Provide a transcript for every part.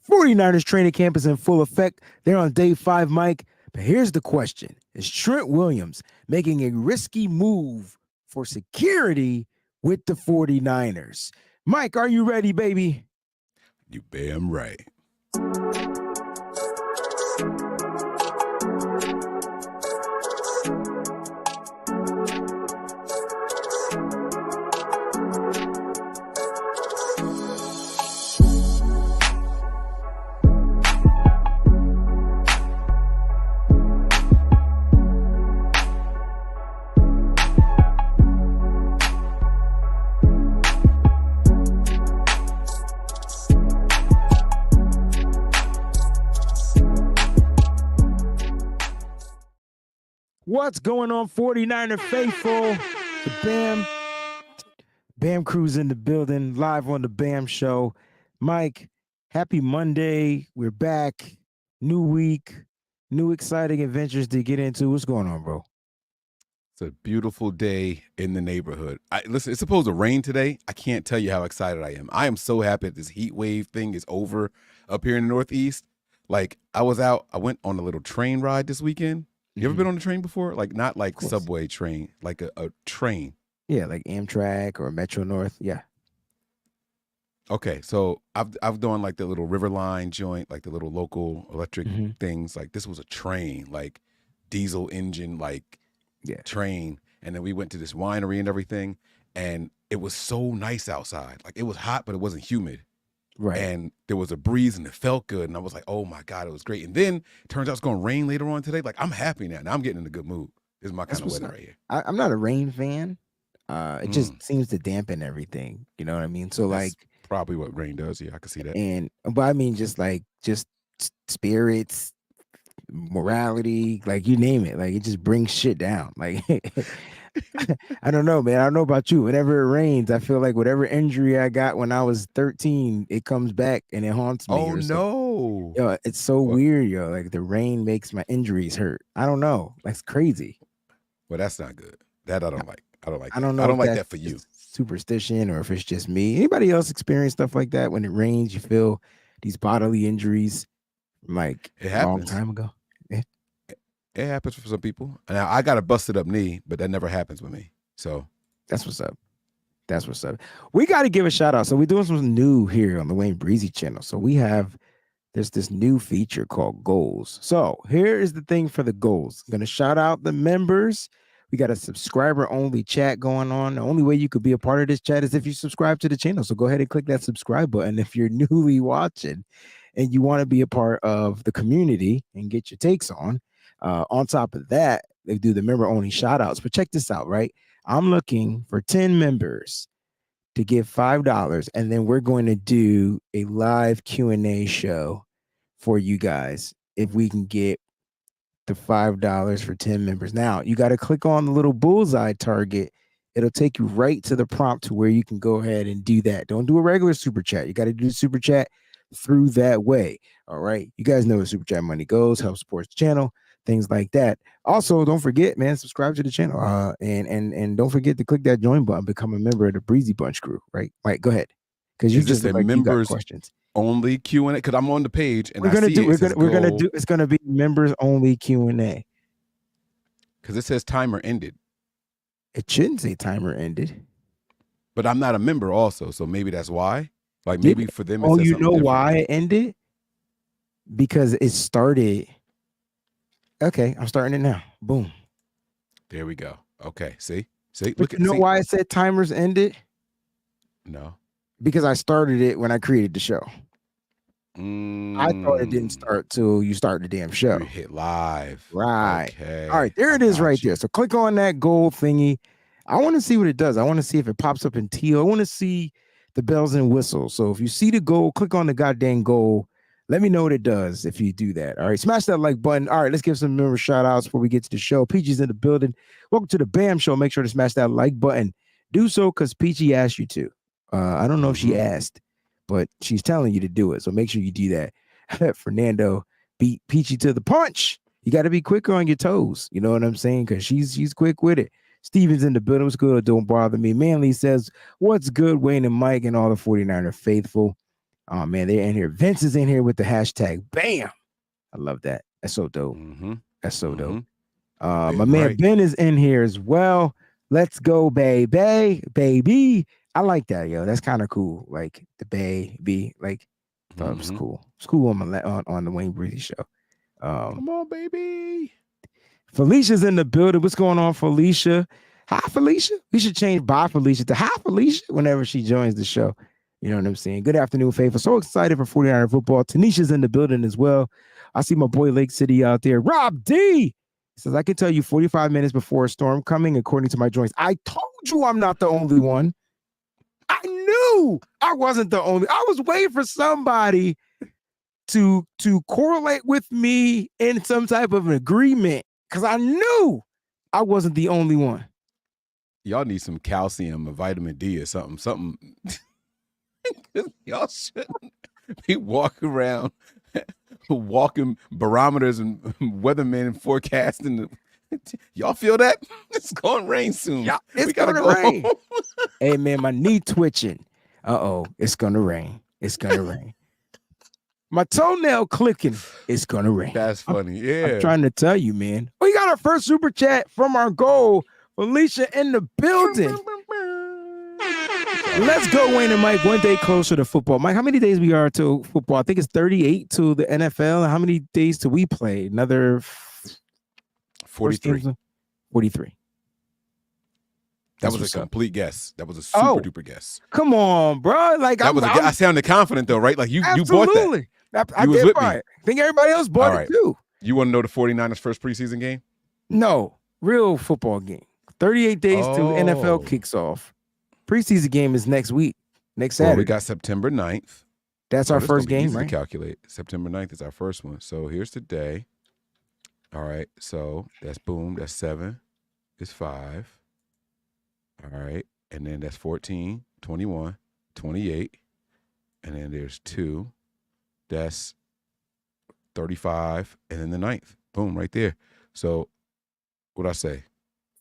49ers training camp is in full effect. They're on day 5, Mike. But here's the question. Is Trent Williams making a risky move for security with the 49ers? Mike, are you ready, baby? You B.A.M right. What's going on, 49er faithful? The B.A.M crew's in the building, live on the B.A.M show. Mike, happy Monday. We're back. New week, new exciting adventures to get into. What's going on, bro? It's a beautiful day in the neighborhood. Listen, it's supposed to rain today. I can't tell you how excited I am. I am so happy that this heat wave thing is over up here in the Northeast. Like, I went on a little train ride this weekend. You ever been on a train before? Like, not like subway train, like a train. Yeah, like Amtrak or Metro North. Yeah. Okay, so I've done like the little River Line joint, like the little local electric things. Like, this was a train, like diesel engine, like train. And then we went to this winery and everything, and it was so nice outside. Like, it was hot, but it wasn't humid. Right. And there was a breeze and it felt good. And I was like, oh my God, it was great. And then it turns out it's going to rain later on today. Like, I'm happy now. Now I'm getting in a good mood. This is my kind of weather right here. I'm not a rain fan. It just seems to dampen everything. You know what I mean? So That's like probably what rain does. Yeah, I can see that. But I mean, just spirits, morality, like you name it. Like, it just brings shit down. Like, I don't know, man. I don't know about you. Whenever it rains, I feel like whatever injury I got when I was 13, it comes back and it haunts me. Oh, no. Yo, it's so weird, yo. Like, the rain makes my injuries hurt. I don't know. That's crazy. Well, that's not good. That I don't like. I don't like. I don't know. I don't like that for you. Superstition, or if it's just me. Anybody else experience stuff like that? When it rains, you feel these bodily injuries, like a long time ago. It happens for some people. Now, I got a busted up knee, but that never happens with me. So that's what's up. That's what's up. We got to give a shout out. So we're doing something new here on the WayneBreezie channel. So there's this new feature called goals. So here is the thing for the goals. I'm going to shout out the members. We got a subscriber only chat going on. The only way you could be a part of this chat is if you subscribe to the channel. So go ahead and click that subscribe button if you're newly watching and you want to be a part of the community and get your takes on. On top of that, they do the member only shout outs. But check this out, right? I'm looking for 10 members to give $5, and then we're going to do a live Q&A show for you guys if we can get the $5 for 10 members. Now, you got to click on the little bullseye target. It'll take you right to the prompt to where you can go ahead and do that. Don't do a regular super chat. You got to do the super chat through that way. All right. You guys know where super chat money goes, help support the channel, things like that. Also, don't forget, man, subscribe to the channel. And don't forget to click that join button, become a member of the Breezy Bunch crew, right? Mike, go ahead. Because you just like members you got questions. Only Q&A, because I'm on the page and we're gonna do it's gonna be members only Q&A. Because it says timer ended. It shouldn't say timer ended. But I'm not a member also, so maybe that's why. Like, maybe for them. Oh, you know why it ended? Because it started. Okay, I'm starting it now. Boom. There we go. Okay, see, look. You know why it said timers ended? No. Because I started it when I created the show. I thought it didn't start till you start the damn show. You hit live. Right. Okay. All right. There it is right there. So click on that gold thingy. I want to see what it does. I want to see if it pops up in teal. I want to see the bells and whistles. So if you see the goal, click on the goddamn goal. Let me know what it does if you do that. All right. Smash that like button. All right. Let's give some member shout outs before we get to the show. Peachy's in the building. Welcome to the B.A.M show. Make sure to smash that like button. Do so because Peachy asked you to. I don't know if she asked, but she's telling you to do it. So make sure you do that. Fernando beat Peachy to the punch. You got to be quicker on your toes. You know what I'm saying? Because she's quick with it. Steven's in the building. What's good? Don't bother me. Manly says, what's good, Wayne and Mike and all the 49er faithful. Oh man, they're in here. Vince is in here with the hashtag BAM. I love that. That's so dope. That's so dope. My man Ben is in here as well. Let's go, baby. I like that, yo. That's kind of cool. Like the baby. Like thought it was cool. It's cool on the WayneBreezie show. Come on, baby. Felicia's in the building. What's going on, Felicia? Hi, Felicia. We should change bye Felicia to hi, Felicia, whenever she joins the show. You know what I'm saying? Good afternoon, faithful. So excited for 49er football. Tanisha's in the building as well. I see my boy Lake City out there. Rob D says, I can tell you 45 minutes before a storm coming, according to my joints. I told you I'm not the only one. I knew I wasn't the only. I was waiting for somebody to correlate with me in some type of an agreement because I knew I wasn't the only one. Y'all need some calcium or vitamin D or something. Y'all shouldn't be walking around, walking barometers and weathermen and forecasting. Y'all feel that? It's going to rain soon. Yeah, it's going to rain. Hey, man, my knee twitching. Uh-oh, it's going to rain. It's going to rain. My toenail clicking. It's going to rain. That's funny. Yeah. I'm trying to tell you, man. We got our first super chat from our goal. Felicia in the building. Let's go, Wayne and Mike. One day closer to football. Mike, how many days we are to football? I think it's 38 to the NFL. And how many days till we play? Another 43. 43. That was a complete guess. That was a super duper guess. Come on, bro. Like I sounded confident though, right? Like you bought that. I did buy it. I think everybody else bought it too. You want to know the 49ers first preseason game? No, real football game. 38 days till NFL kicks off. Preseason game is next week, next Saturday. Well, we got September 9th. That's our first game, right? To calculate. September 9th is our first one. So here's the day. All right. So that's boom. That's 7. It's 5. All right. And then that's 14, 21, 28. And then there's 2. That's 35. And then the 9th. Boom, right there. So what'd I say?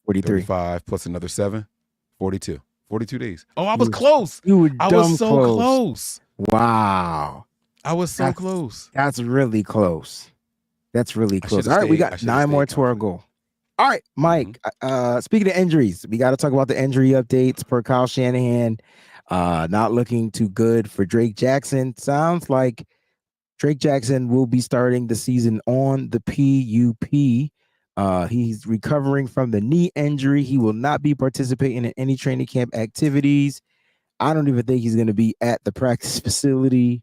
43. 35 plus another 7, 42. 42 days. Oh, I was close. You were I was so close. Wow. I was so close. That's really close. That's really close. All right, we got 9 more to our goal. All right, Mike. Speaking of injuries, we got to talk about the injury updates per Kyle Shanahan. Not looking too good for Drake Jackson. Sounds like Drake Jackson will be starting the season on the PUP. He's recovering from the knee injury. He will not be participating in any training camp activities. I don't even think he's going to be at the practice facility.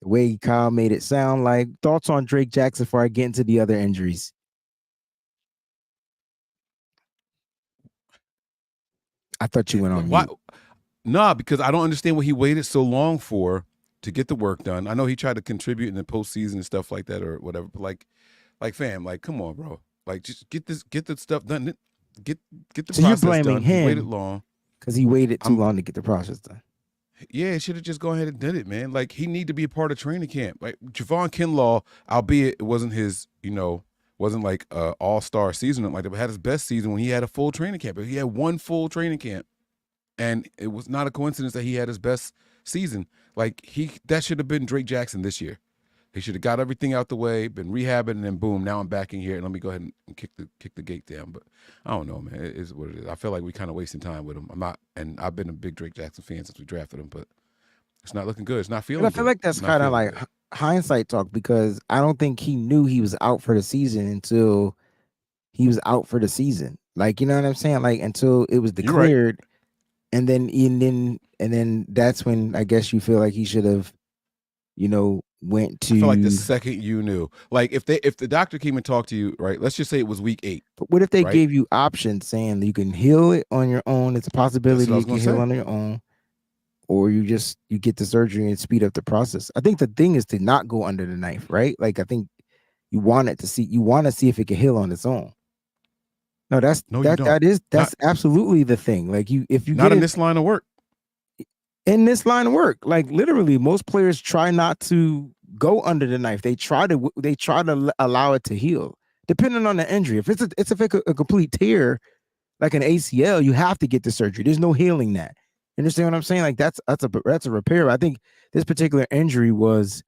The way Kyle made it sound like. Thoughts on Drake Jackson before I get into the other injuries? I thought you went on mute. Nah, because I don't understand what he waited so long for to get the work done. I know he tried to contribute in the postseason and stuff like that or whatever, but like fam, like come on, bro. Like just get the stuff done. Get the process done. So you're blaming him. He waited long. Because he waited too long to get the process done. Yeah, he should have just gone ahead and did it, man. Like he need to be a part of training camp. Like Javon Kinlaw, albeit it wasn't his, wasn't like a all-star season like that, but had his best season when he had a full training camp. He had one full training camp. And it was not a coincidence that he had his best season. Like that should have been Drake Jackson this year. He should have got everything out the way, been rehabbing, and then boom, now I'm back in here, and let me go ahead and kick the gate down. But I don't know, man. It is what it is. I feel like we kind of wasting time with him. I'm not, and I've been a big Drake Jackson fan since we drafted him, but it's not looking good. It's not feeling good. I feel like that's kind of like hindsight talk because I don't think he knew he was out for the season until he was out for the season. Like, you know what I'm saying? Like until it was declared, and then that's when I guess you feel like he should have, went to. I feel like the second you knew, like if the doctor came and talked to you, right? Let's just say it was week 8. But what if they gave you options saying that you can heal it on your own? It's a possibility you can heal on your own, or you get the surgery and speed up the process. I think the thing is to not go under the knife, right? Like I think you want to see if it can heal on its own. No, that's absolutely the thing. Like if you not in this line of work. In this line of work, like literally, most players try not to go under the knife. They try to allow it to heal, depending on the injury. If it's a complete tear, like an ACL, you have to get the surgery. There's no healing that. You understand what I'm saying? Like that's a repair. I think this particular injury was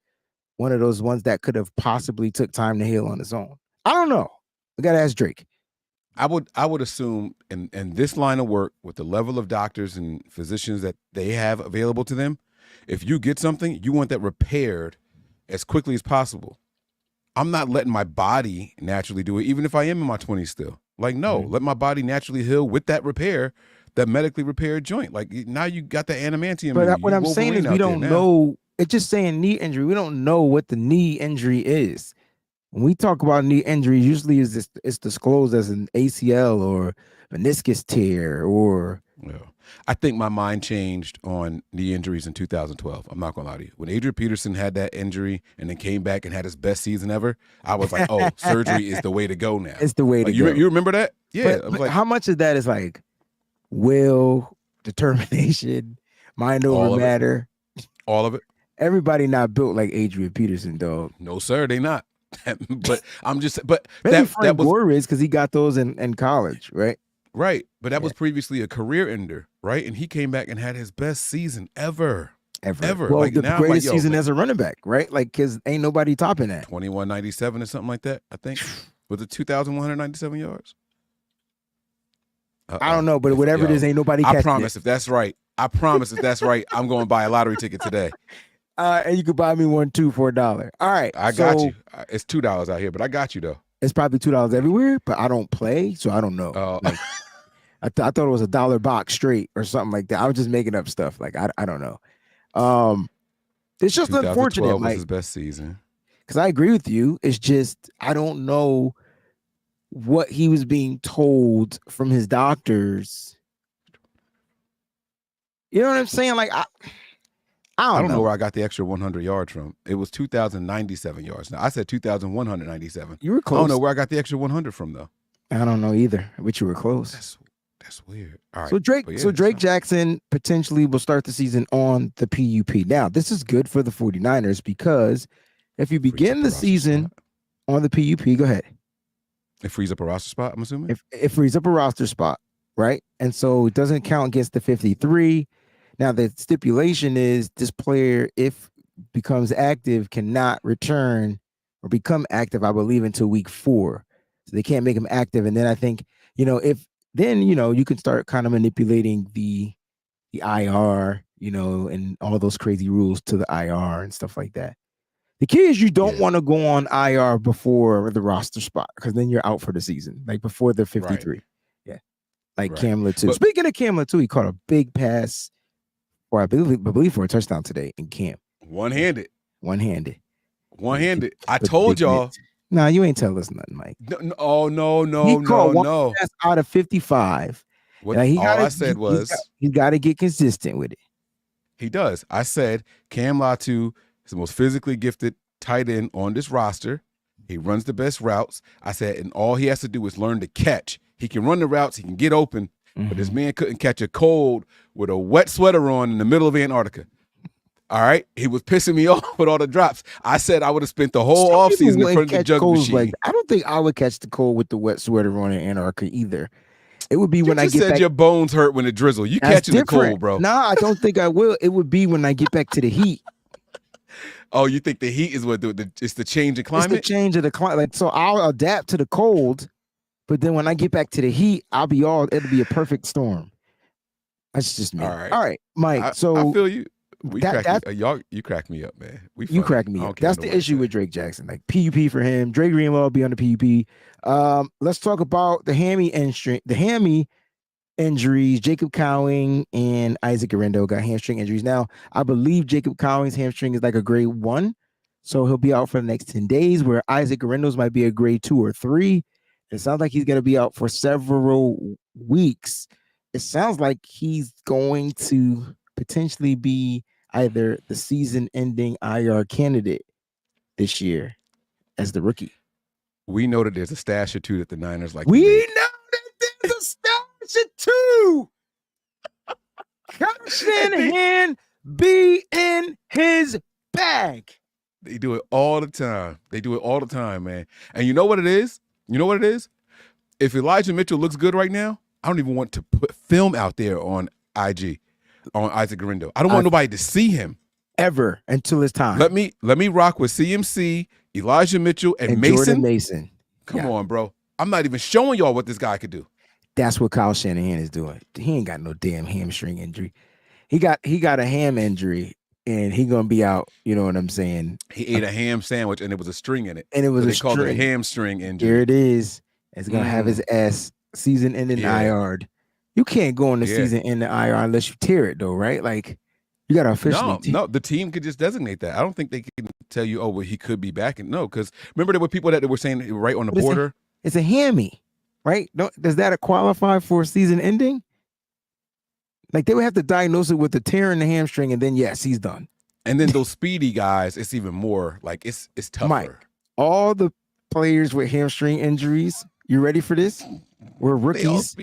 one of those ones that could have possibly took time to heal on its own. I don't know. We gotta ask Drake. I would assume in this line of work, with the level of doctors and physicians that they have available to them, if you get something, you want that repaired as quickly as possible. I'm not letting my body naturally do it, even if I am in my 20s still. Like, no, let my body naturally heal with that repair, that medically repaired joint. Like, now you got the adamantium. But what I'm saying is we don't know. It's just saying knee injury. We don't know what the knee injury is. When we talk about knee injury, usually it's disclosed as an ACL or meniscus tear or. Yeah. I think my mind changed on knee injuries in 2012. I'm not gonna lie to you. When Adrian Peterson had that injury and then came back and had his best season ever, I was like, "Oh, surgery is the way to go now." It's the way to go. You remember that? Yeah. But how much of that is like will, determination, mind over matter? All of it. Everybody not built like Adrian Peterson, dog. No, sir, they not. But I'm just. But maybe Frank Gore is because he got those in college, right? Right, but that was previously a career ender, right? And he came back and had his best season ever. Well, like, the greatest season as a running back, right? Like, because ain't nobody topping that. 2197 or something like that, I think. Was it 2,197 yards? I don't know, but whatever it is, ain't nobody catching it. I promise if that's right, I'm going to buy a lottery ticket today. And you could buy me one too for $1. All right. I got you. It's $2 out here, but I got you, though. It's probably $2 everywhere, but I don't play, so I don't know. Like, I thought it was $1 box straight or something like that. I was just making up stuff. Like I don't know. It's just unfortunate. Was his best season. Because I agree with you. It's just I don't know what he was being told from his doctors. You know what I'm saying? Like I don't know where I got the extra 100 yards from. It was 2,097 yards. Now I said 2,197. You were close. I don't know where I got the extra 100 from though. I don't know either, but you were close. That's weird. All right. So Drake Jackson potentially will start the season on the PUP. Now, this is good for the 49ers because if you begin the season on the PUP, go ahead. It frees up a roster spot, I'm assuming? It frees up a roster spot, right? And so it doesn't count against the 53. Now, the stipulation is this player, if becomes active, cannot return or become active, I believe, until week 4. So they can't make him active. And then I think, you can start kind of manipulating the IR, and all those crazy rules to the IR and stuff like that. The key is you don't want to go on IR before the roster spot because then you're out for the season, like before the 53. Right. Yeah. Like Cam Latu. Speaking of Cam Latu, he caught a big pass, or I believe for a touchdown today in camp. One-handed. I told y'all. Nah, you ain't tell us nothing, Mike. No. He caught one pass out of 55. All I said was he got to get consistent with it. He does. I said Cam Latu is the most physically gifted tight end on this roster. He runs the best routes. I said, and all he has to do is learn to catch. He can run the routes. He can get open. But this man couldn't catch a cold with a wet sweater on in the middle of Antarctica. All right? He was pissing me off with all the drops. I said I would have spent the whole offseason in front of the jug machine. Like, I don't think I would catch the cold with the wet sweater on in Antarctica either. It would be when I get back. Your bones hurt when it drizzle. You catching the cold, bro. Nah, I don't think I will. It would be when I get back to the heat. Oh, you think the heat is what it's the change in climate? It's the change of the climate. Like, so I'll adapt to the cold, but then when I get back to the heat, it'll be a perfect storm. That's just me. All right, Mike. I feel you. You crack me up, man. You crack me up. That's the issue with Drake Jackson. Like PUP for him. Dre Greenlaw will be on the PUP. Let's talk about the hammy injuries. Jacob Cowing and Isaac Guerrero got hamstring injuries. Now, I believe Jacob Cowing's hamstring is like a grade 1, so he'll be out for the next 10 days, where Isaac Guerrero's might be a grade 2 or 3. It sounds like he's going to be out for several weeks. It sounds like he's going to potentially be either the season-ending IR candidate this year as the rookie. We know that there's a stash or two that the Niners like. We know that there's a stash or two. Kyle Shanahan be in his bag. They do it all the time. Man. And you know what it is? If Elijah Mitchell looks good right now, I don't even want to put film out there on IG. on Isaac Guerrero. I don't want nobody to see him ever until it's time. Let me rock with CMC, Elijah Mitchell, and Mason. Jordan Mason. Come on, bro. I'm not even showing y'all what this guy could do. That's what Kyle Shanahan is doing. He ain't got no damn hamstring injury. He got a ham injury, and he gonna be out. You know what I'm saying? He ate a ham sandwich, and there was a string in it. And it was they called it a hamstring injury. Here it is. It's gonna have his ass season-ending IR. You can't go on the season-ending IR unless you tear it, though, right? Like you got to officially. No, the team could just designate that. I don't think they can tell you, oh, well, he could be back. And no, because remember there were people that were saying right on the border. It's a hammy, right? Does that qualify for season ending? Like they would have to diagnose it with the tear in the hamstring, and then yes, he's done. And then those speedy guys, it's even more like it's tougher. Mike, all the players with hamstring injuries, you ready for this? We're rookies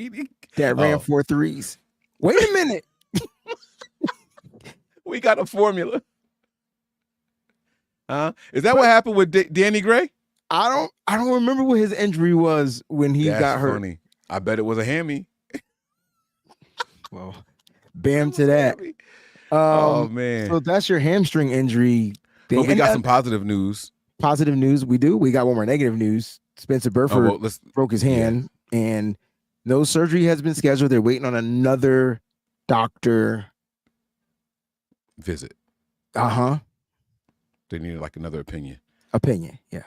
that ran 4 threes. Wait a minute. We got a formula. Is that what happened with Danny Gray? I don't remember what his injury was when he got hurt. Funny. I bet it was a hammy. Well, bam to that. Oh man. So that's your hamstring injury thing. But we got some positive news. Positive news. We do. We got one more negative news. Spencer Burford broke his hand and no surgery has been scheduled. They're waiting on another doctor visit. They needed like another opinion. Yeah.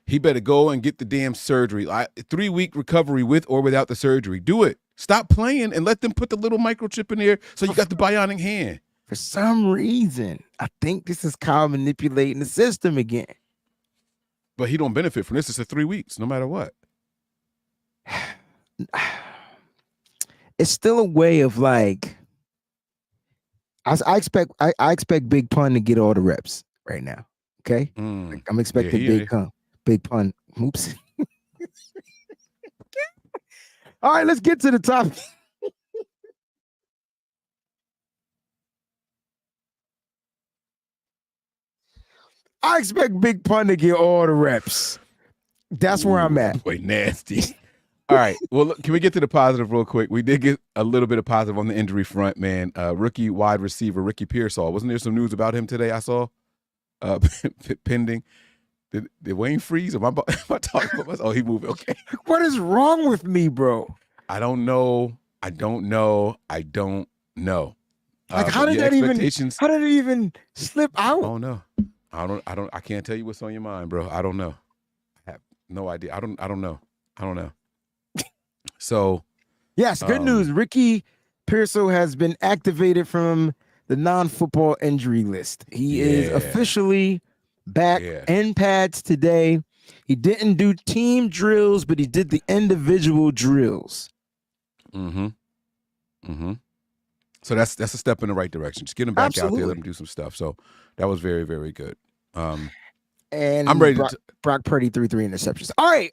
He better go and get the damn surgery. 3-week recovery with or without the surgery. Do it. Stop playing and let them put the little microchip in there so you got the bionic hand. For some reason, I think this is Kyle manipulating the system again. But he don't benefit from this. It's 3 weeks, no matter what. It's still a way of like. I expect Big Pun to get all the reps right now. Okay, I'm expecting Big Pun. Oops. All right, let's get to the topic. I expect Big Pun to get all the reps. That's where I'm at. Boy, nasty. All right. Well, look, can we get to the positive real quick? We did get a little bit of positive on the injury front, man. Rookie wide receiver Ricky Pearsall. Wasn't there some news about him today? I saw pending. Did Wayne freeze? Am I talking about myself? Oh, he moved. Okay. What is wrong with me, bro? I don't know. Like, how did it even slip out? Oh no. I can't tell you what's on your mind, bro. I don't know. I have no idea. I don't know. So yes, good news. Ricky Pearsall has been activated from the non-football injury list. He is officially back in pads today. He didn't do team drills, but he did the individual drills. So that's a step in the right direction. Just get him back out there, let him do some stuff. So that was very, very good. And I'm ready Brock Purdy threw 3 interceptions. All right.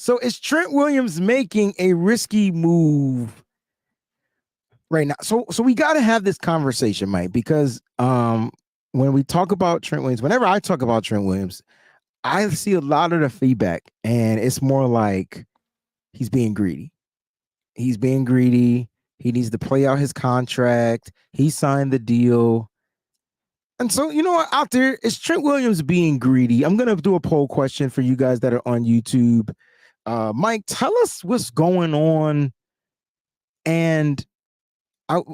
So is Trent Williams making a risky move right now? So we got to have this conversation, Mike, because when we talk about Trent Williams, whenever I talk about Trent Williams, I see a lot of the feedback, and it's more like he's being greedy. He's being greedy. He needs to play out his contract. He signed the deal. And so, you know what, out there, is Trent Williams being greedy? I'm going to do a poll question for you guys that are on YouTube. Mike, tell us what's going on. And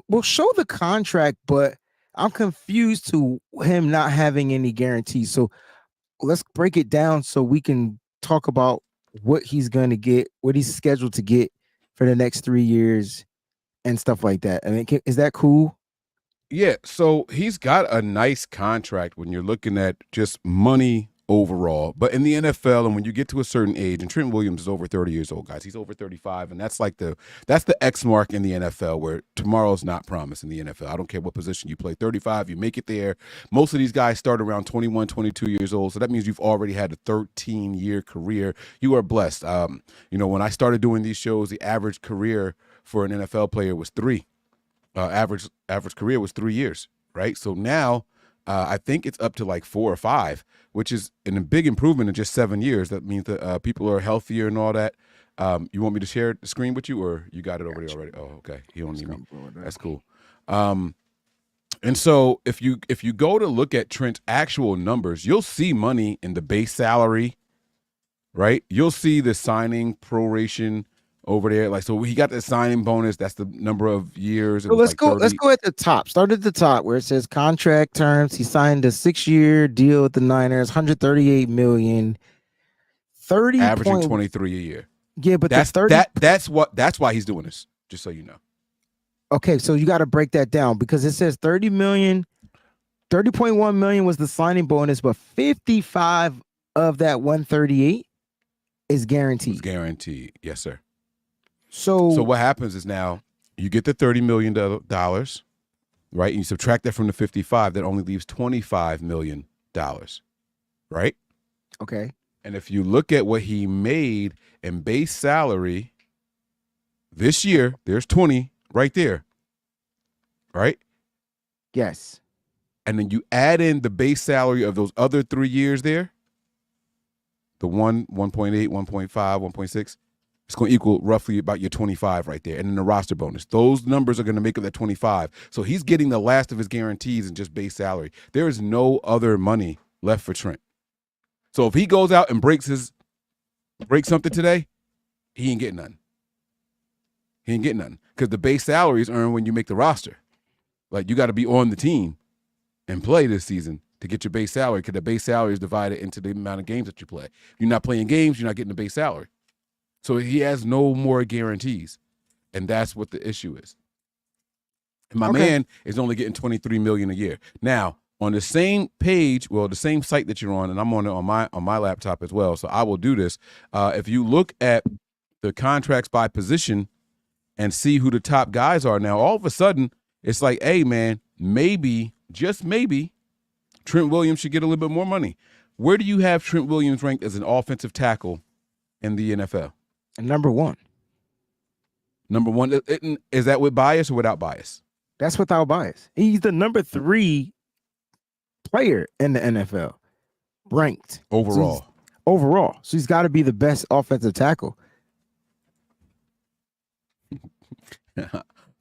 we'll show the contract, but I'm confused to him not having any guarantees. So let's break it down so we can talk about what he's going to get, what he's scheduled to get for the next 3 years and stuff like that. I mean, is that cool? Yeah, so he's got a nice contract when you're looking at just money overall. But in the NFL, and when you get to a certain age, and Trent Williams is over 30 years old, guys. He's over 35, and that's like that's the X mark in the NFL, where tomorrow's not promised in the NFL. I don't care what position you play. 35, you make it there. Most of these guys start around 21, 22 years old, so that means you've already had a 13-year career. You are blessed. When I started doing these shows, the average career for an NFL player was 3. Average career was 3 years, right? So now I think it's up to like 4 or 5, which is a big improvement in just 7 years. That means that people are healthier and all that. You want me to share the screen with you, or you got it over there already? Oh, okay. You don't need me. That's cool. And so if you go to look at Trent's actual numbers, you'll see money in the base salary, right? You'll see the signing proration over there. Like, so he got the signing bonus. That's the number of years. So let's go at the top. Start at the top where it says contract terms. He signed a 6-year deal with the Niners, $138 million. 30 averaging 23 a year. Yeah, but that's the 30 that's why he's doing this, just so you know. Okay, so you got to break that down because it says 30 million, 30.1 million was the signing bonus, but 55 of that 138 is guaranteed. It's guaranteed. Yes, sir. So what happens is now you get the $30 million, right? And you subtract that from the 55, that only leaves $25 million, right? Okay. And if you look at what he made in base salary this year, there's 20 right there, right? Yes. And then you add in the base salary of those other 3 years there, the 1.8, 1.5, 1.6, it's going to equal roughly about your 25 right there. And then the roster bonus. Those numbers are going to make up that 25. So he's getting the last of his guarantees in just base salary. There is no other money left for Trent. So if he goes out and breaks something today, he ain't getting nothing. He ain't getting nothing. Because the base salary is earned when you make the roster. Like, you got to be on the team and play this season to get your base salary, because the base salary is divided into the amount of games that you play. If you're not playing games, you're not getting the base salary. So he has no more guarantees, and that's what the issue is. And my man is only getting $23 million a year. Now, on the same page, well, the same site that you're on, and I'm on it on my laptop as well, so I will do this. If you look at the contracts by position and see who the top guys are now, all of a sudden, it's like, hey, man, maybe, just maybe, Trent Williams should get a little bit more money. Where do you have Trent Williams ranked as an offensive tackle in the NFL? Number one. Number one. Is that with bias or without bias? That's without bias. He's the number 3 player in the NFL, ranked. Overall. So he's got to be the best offensive tackle.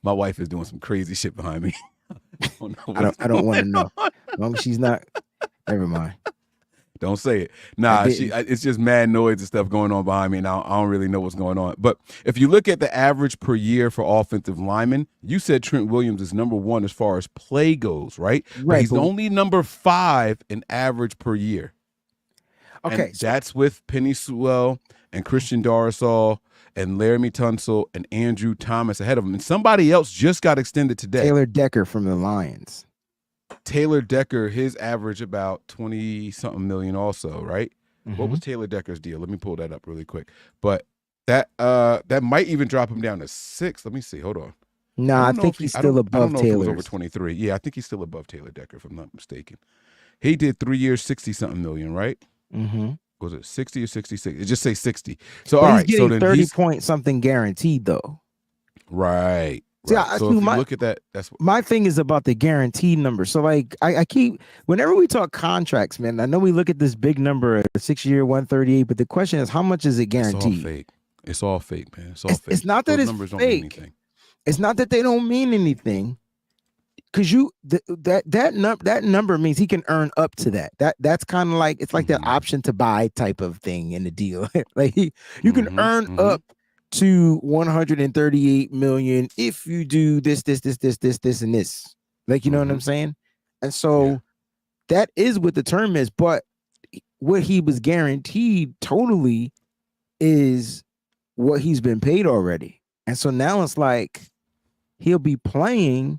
My wife is doing some crazy shit behind me. I don't want to know. As long as she's not, never mind. Don't say it. Nah, it's just mad noise and stuff going on behind me, and I don't really know what's going on. But if you look at the average per year for offensive linemen, you said Trent Williams is number 1 as far as play goes, right? But he's only number 5 in average per year. Okay. And that's with Penny Sewell and Christian Darrisaw and Laramie Tunsil and Andrew Thomas ahead of him. And somebody else just got extended today. Taylor Decker from the Lions. Taylor Decker, his average about 20-something million also, right? Mm-hmm. What was Taylor Decker's deal? Let me pull that up really quick. But that might even drop him down to 6. Let me see. Hold on. No, I think he's still above Taylor. If it was over 23. Yeah, I think he's still above Taylor Decker, if I'm not mistaken. He did 3 years, 60-something million, right? Mm-hmm. Was it 60 or 66? It just say 60. So but all right, he's so then 30 point something guaranteed though. Right. See, right. So if you look at that, that's what my thing is about the guaranteed number. So like I keep, whenever we talk contracts, man, I know we look at this big number, a 6-year 138, but the question is, how much is it guaranteed? It's all fake. It's all fake, man. It's all fake. It's not that those it's numbers fake. Don't mean anything. It's not that they don't mean anything. Because that number means he can earn up to that. That's kind of like, it's like that option to buy type of thing in the deal. Like you can earn up to 138 million if you do this, and this. Like, you know what I'm saying? And so that is what the term is. But what he was guaranteed totally is what he's been paid already. And so now it's like he'll be playing,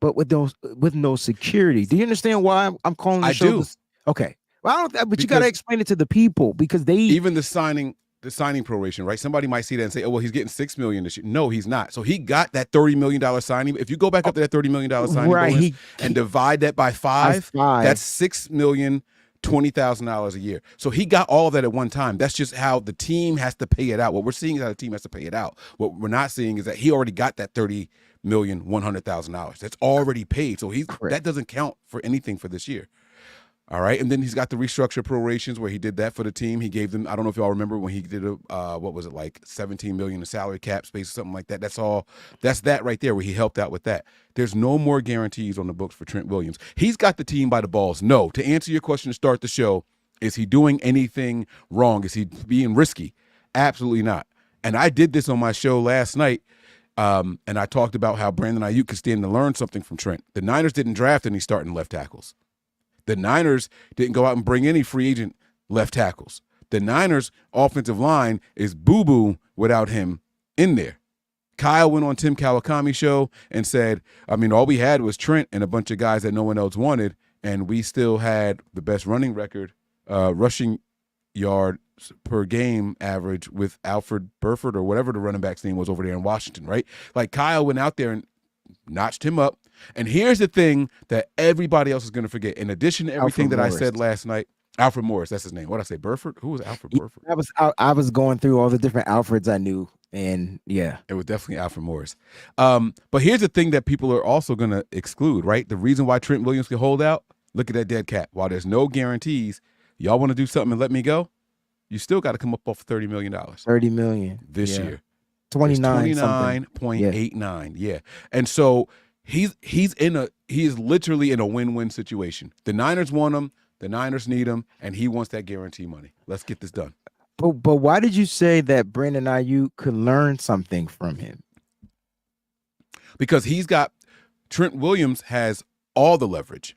but with no security. Do you understand why I'm calling the show? I do. Okay. Well, I don't. But because you got to explain it to the people, because they even the signing proration, right? Somebody might see that and say, "Oh, well, he's getting $6 million this year." No, he's not. So he got that $30 million signing. If you go back up to that $30 million signing bonus and divide that by 5, that's $6,020,000 a year. So he got all of that at one time. That's just how the team has to pay it out. What we're seeing is how the team has to pay it out. What we're not seeing is that he already got that $30,100,000. That's already paid. So that doesn't count for anything for this year. All right. And then he's got the restructure prorations where he did that for the team. He gave them, I don't know if y'all remember when he did what was it, like 17 million in salary cap space or something like that. That's that right there where he helped out with that. There's no more guarantees on the books for Trent Williams. He's got the team by the balls. No. To answer your question to start the show, is he doing anything wrong? Is he being risky? Absolutely not. And I did this on my show last night. And I talked about how Brandon Ayuk could stand to learn something from Trent. The Niners didn't draft any starting left tackles. The Niners didn't go out and bring any free agent left tackles. The Niners' offensive line is boo-boo without him in there. Kyle went on Tim Kawakami's show and said, all we had was Trent and a bunch of guys that no one else wanted, and we still had the best running record, rushing yards per game average with Alfred Burford or whatever the running back's name was over there in Washington, right? Like Kyle went out there and notched him up. And here's the thing that everybody else is going to forget. In addition to everything that I said last night, Alfred Morris, that's his name. What did I say? Burford? Who was Alfred Burford? I was going through all the different Alfreds I knew, and yeah. It was definitely Alfred Morris. But here's the thing that people are also going to exclude, right? The reason why Trent Williams can hold out, look at that dead cap. While there's no guarantees, y'all want to do something and let me go, you still got to come up off $30 million. $30 million. This year. 29.89. Yeah. And so he is literally in a win-win situation. The Niners want him, the Niners need him, and he wants that guarantee money. Let's get this done. But why did you say that Brandon Ayuk could learn something from him? Because Trent Williams has all the leverage.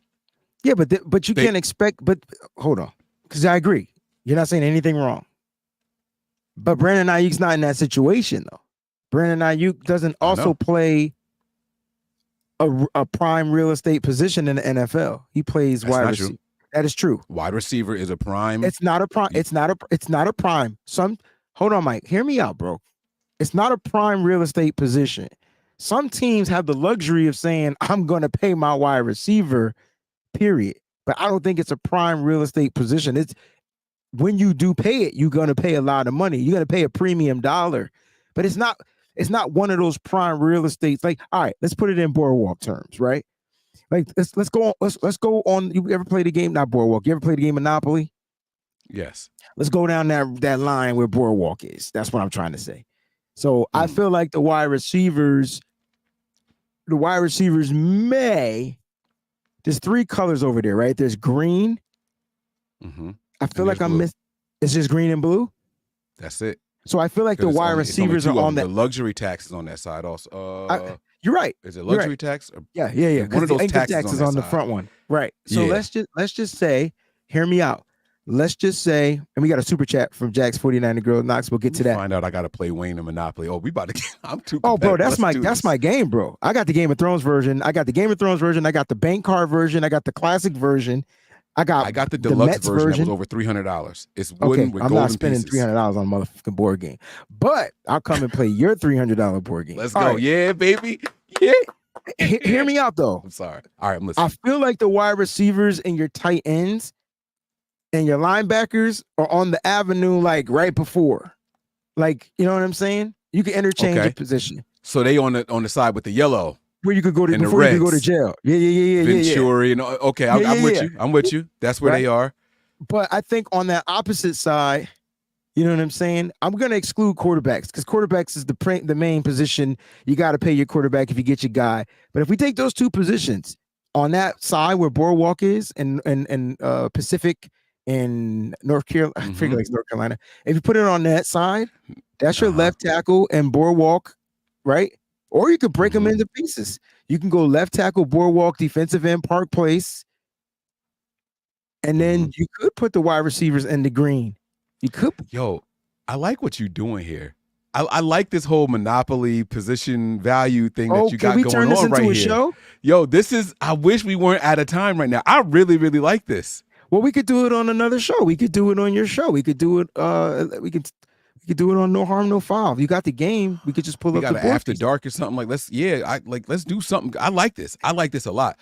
Yeah, but you can't expect. But hold on, because I agree. You're not saying anything wrong. But Brandon Ayuk's not in that situation though. Brandon Ayuk doesn't also play a prime real estate position in the NFL. He plays wide receiver. That is true. Wide receiver is a prime. It's not a prime. It's not a prime. Hold on, Mike. Hear me out, bro. It's not a prime real estate position. Some teams have the luxury of saying, I'm going to pay my wide receiver, period. But I don't think it's a prime real estate position. It's when you do pay it, you're going to pay a lot of money. You're going to pay a premium dollar. But it's not one of those prime real estates. Like, all right, let's put it in boardwalk terms, right? Like let's go on. You ever played a game? Not boardwalk. You ever played a game Monopoly? Yes. Let's go down that line where boardwalk is. That's what I'm trying to say. So I feel like the wide receivers may. There's three colors over there, right? There's green. Mm-hmm. I feel like I'm missing. It's just green and blue. That's it. So I feel like the wide receivers are on that. The luxury tax is on that side also. You're right. Is it luxury tax? Yeah. One of those taxes is on the front one. Right. So let's just say, hear me out. Let's just say, and we got a super chat from Jack's 49 Girl Knox. We'll get to that. Find out I got to play Wayne and Monopoly. Oh, we about to get, I'm too. Oh, bro, that's my game, bro. I got the Game of Thrones version. I got the bank card version. I got the classic version. I got the deluxe version that was over $300. It's wooden with I'm golden not spending pieces. $300 on a motherfucking board game, but I'll come and play your $300 board game. Let's go. Right. Yeah, baby. Yeah. Hear me out though. I'm sorry. All right, I'm listening. I feel like the wide receivers and your tight ends and your linebackers are on the avenue, like right before. Like, you know what I'm saying? You can interchange your position. So they on the side with the yellow. Where you could go to before you could go to jail. Yeah. Venturi, okay, I'm with you. I'm with you. That's where they are. But I think on that opposite side, you know what I'm saying? I'm going to exclude quarterbacks because quarterbacks is the main position. You got to pay your quarterback if you get your guy. But if we take those two positions on that side where Boardwalk is and Pacific in North Carolina, I figure like North Carolina. If you put it on that side, that's your left tackle and Boardwalk, right? Or you could break them into pieces. You can go left tackle, Boardwalk, defensive end, Park Place. And then you could put the wide receivers in the green. You could. Yo, I like what you're doing here. I like this whole monopoly position value thing that you got going on right here. Can we turn this into a show? Yo, I wish we weren't out of time right now. I really, really like this. Well, we could do it on another show. We could do it on your show. We could do it. We could do it on No Harm, No Foul. You got the game. We could just pull up the board. After dark or something like. Let's do something. I like this. I like this a lot.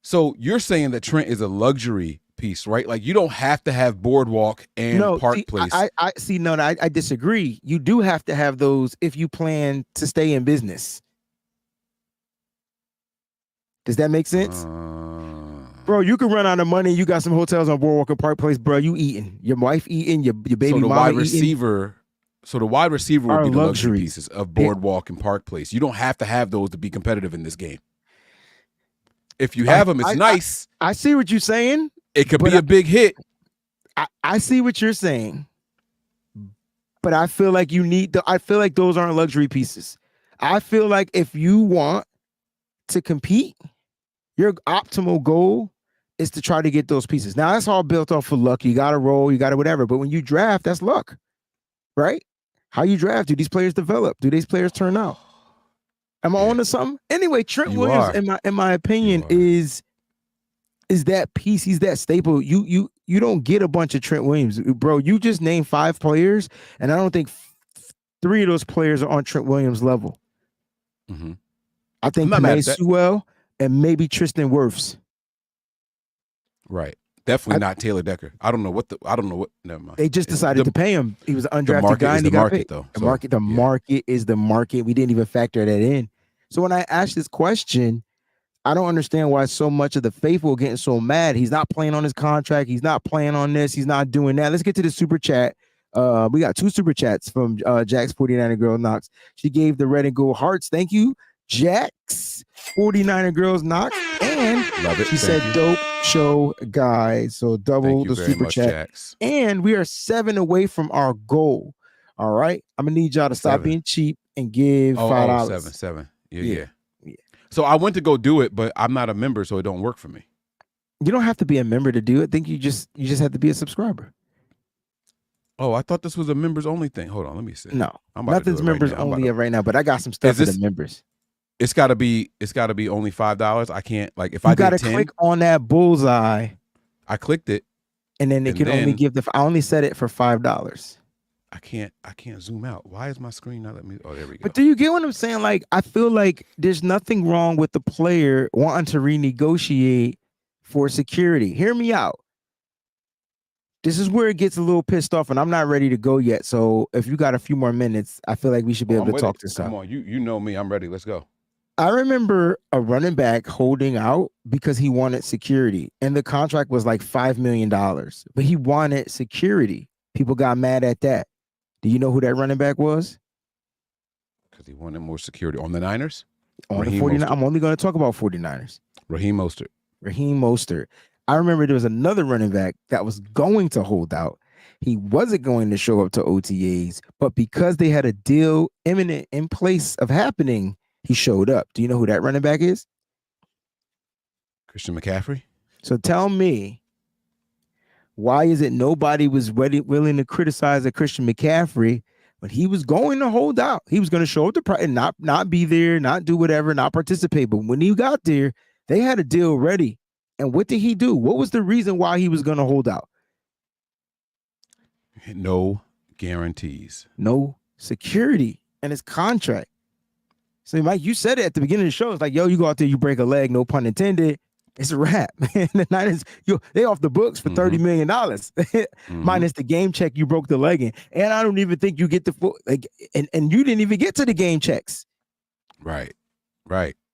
So you're saying that Trent is a luxury piece, right? Like you don't have to have Boardwalk and Park Place. I see. No, I disagree. You do have to have those if you plan to stay in business. Does that make sense? Bro, you can run out of money. You got some hotels on Boardwalk and Park Place, bro. You eating. Your wife eating. Your baby So the mama wide eating. receiver. So the wide receiver would Are be the luxury luxuries. pieces of Boardwalk and Park Place. You don't have to have those to be competitive in this game. If you have them, it's nice. I see what you're saying. It could be a big hit. I see what you're saying. But I feel like I feel like those aren't luxury pieces. I feel like if you want to compete, your optimal goal is to try to get those pieces. Now, that's all built off of luck. You got to roll, you got to whatever. But when you draft, that's luck, right? How you draft, do these players develop? Do these players turn out? Am I on to something? Anyway, Trent Williams, in my opinion, is that piece. He's that staple. You don't get a bunch of Trent Williams, bro. You just named 5 players, and I don't think 3 of those players are on Trent Williams level. Mm-hmm. I think Penei Sewell and maybe Tristan Wirfs. Right. Definitely not Taylor Decker. I don't know what. Never mind. They just decided to pay him. He was an undrafted guy, and he got paid. The market is the market. We didn't even factor that in. So when I asked this question, I don't understand why so much of the faithful are getting so mad. He's not playing on his contract. He's not playing on this. He's not doing that. Let's get to the super chat. We got 2 super chats from Jack's 49er Girl Knox. She gave the red and gold hearts. Thank you, Jack's 49er Girls Knox. And she said, dope show, guys. So double the super chat. Jax. And we are 7 away from our goal. All right. I'm going to need y'all to stop being cheap and give $5. 7. Yeah. So I went to go do it, but I'm not a member, so it don't work for me. You don't have to be a member to do it. I think you just have to be a subscriber. Oh, I thought this was a members only thing. Hold on, let me see. No, nothing's members only right now. But I got some stuff for the members. It's got to be only $5. I can't if I got to click on that bullseye. I clicked it, and then it can only give I only set it for $5. I can't zoom out. Why is my screen not letting me? Oh, there we go. But do you get what I'm saying? Like, I feel like there's nothing wrong with the player wanting to renegotiate for security. Hear me out. This is where it gets a little pissed off, and I'm not ready to go yet. So if you got a few more minutes, I feel like we should be able to talk this out. Come on, you know me. I'm ready. Let's go. I remember a running back holding out because he wanted security, and the contract was like $5 million, but he wanted security. People got mad at that. Do you know who that running back was? Because he wanted more security on the Niners. On the 49ers. I'm only going to talk about 49ers. Raheem Mostert. I remember there was another running back that was going to hold out. He wasn't going to show up to OTAs, but because they had a deal imminent in place of happening, he showed up. Do you know who that running back is? Christian McCaffrey. So tell me, why is it nobody was willing to criticize a Christian McCaffrey when he was going to hold out? He was going to show up to and not be there, not do whatever, not participate. But when he got there, they had a deal ready. And what did he do? What was the reason why he was going to hold out? No guarantees. No security in his contract. So, Mike, you said it at the beginning of the show. It's like, yo, you go out there, you break a leg, no pun intended. It's a wrap. The Niners, they off the books for $30 million. Minus the game check you broke the leg in. And I don't even think you get the full, and you didn't even get to the game checks. Right.